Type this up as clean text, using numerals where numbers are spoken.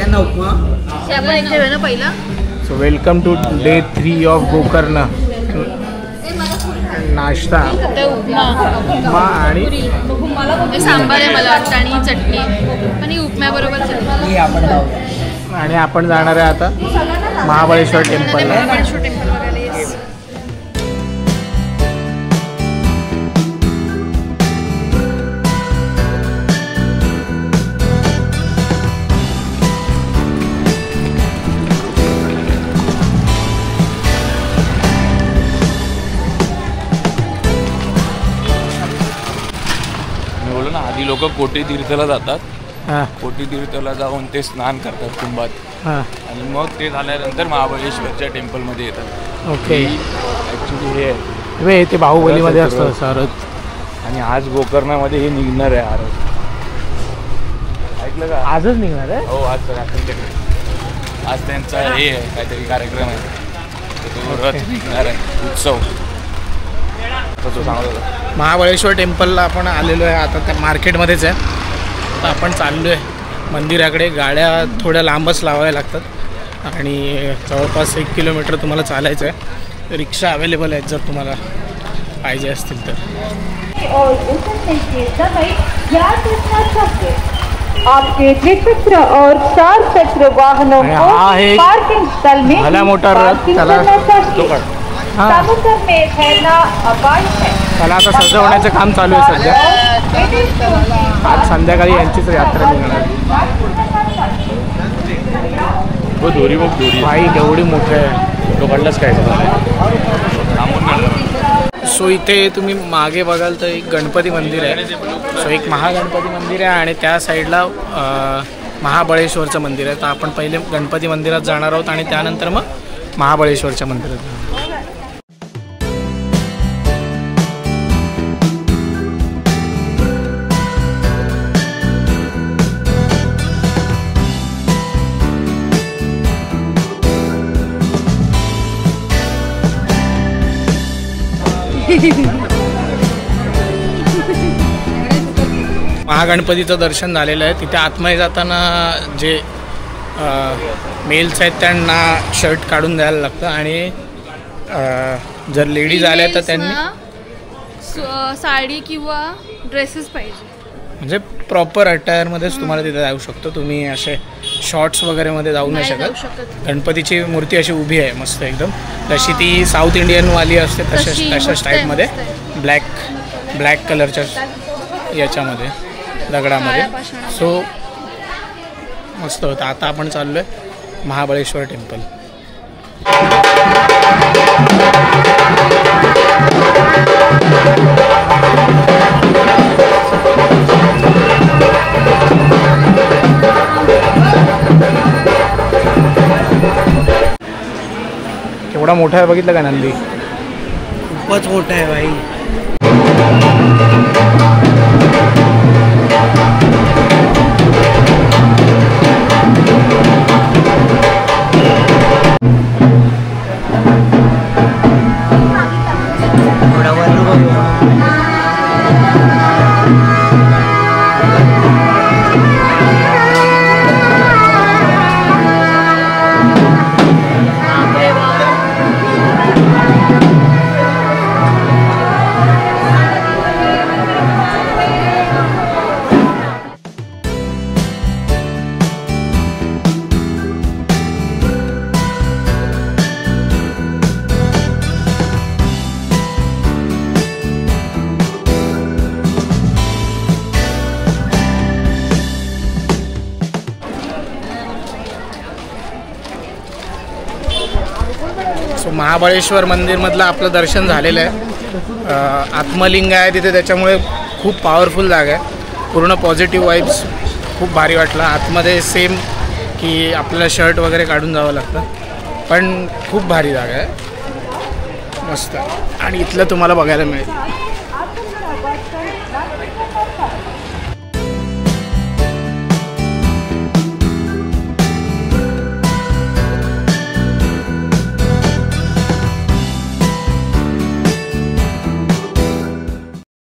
ना पहिला. So welcome to day 3 of Gokarna. नाश्ता उपमा आणि सांबार आहे मला वाटतं आणि चटणी आणि उपम्याबरोबर चटणी. आणि आपण जाणार आहे आता महाबळेश्वर टेम्पलला. आधी लोक कोटी तीर्थला जातात. कोटी तीर्थला जाऊन ते स्नान करतात कुंभात आणि मग ते झाल्यानंतर महाबळेश्वरच्या टेम्पलमध्ये येतात. ओके. ॲक्च्युली हे ते बाहुबलीमध्ये असतं सरच. आणि आज गोकर्णामध्ये हे निघणार आहे आरस. ऐकलं का? आजच निघणार आहे. हो आज आज त्यांचा हे आहे काहीतरी कार्यक्रम आहे. तो रथ निघणार आहे उत्सव. महाबळेश्वर टेम्पलला आपण आलेलो आहे. आता त्या मार्केटमध्येच आहे. तर आपण चाललो आहे मंदिराकडे. गाड्या थोड्या लांबच लावाव्या लागतात आणि जवळपास 1 किलोमीटर तुम्हाला चालायचं आहे. रिक्षा अवेलेबल आहेत जर तुम्हाला पाहिजे असतील तर. आपके द्विचक्र और 4 चक्र वाहनों को पार्किंग स्थल में भला मोठा रथ त्याला समुद्र में तैरना अपाय है. त्याला आता सजवण्याचं काम चालू आहे सध्या. आज संध्याकाळी यांचीच यात्रा निघणार. दोरी बघ दोरी भाई केवढी मोठी आहे. लोकांनाच काय सो इथे तुम्ही मागे बघाल तर एक गणपती मंदिर आहे. सो एक महागणपती मंदिर आहे आणि त्या साईडला महाबळेश्वरचं मंदिर आहे. तर आपण पहिले गणपती मंदिरात जाणार आहोत आणि त्यानंतर मग महाबळेश्वरच्या मंदिरात जाणार. महागणपतीचं दर्शन झालेलं आहे. तिथे आतमध्ये जाताना जे मेल्स आहेत त्यांना शर्ट काढून द्यायला लागतं आणि जर लेडीज आल्या तर त्यांनी साडी किंवा ड्रेसेस पाहिजे. म्हणजे प्रॉपर अटायरमध्येच तुम्हाला तिथे जाऊ शकतो. तुम्ही असे शॉर्ट्स वगैरेमध्ये जाऊ नाही शकत. गणपतीची मूर्ती अशी उभी आहे मस्त एकदम. जशी ती साऊथ इंडियनवाली असते तशाच टाईपमध्ये ब्लॅक कलरच्या याच्यामध्ये दगडामध्ये. सो मस्त होतं. आता आपण चाललो आहे महाबळेश्वर टेम्पल. केवढा मोठा आहे बघितलं का नंदी. खूपच मोठा आहे भाई. सो महाबळेश्वर मंदिरमधलं आपलं दर्शन झालेलं आहे. आत्मलिंग आहे तिथे त्याच्यामुळे खूप पॉवरफुल जागा आहे. पूर्ण पॉझिटिव्ह वाईब्स खूप भारी वाटलं. आतमध्ये सेम की आपल्याला शर्ट वगैरे काढून जावं लागतं पण खूप भारी जागा आहे. मस्त आणि इथलं तुम्हाला बघायला मिळेल.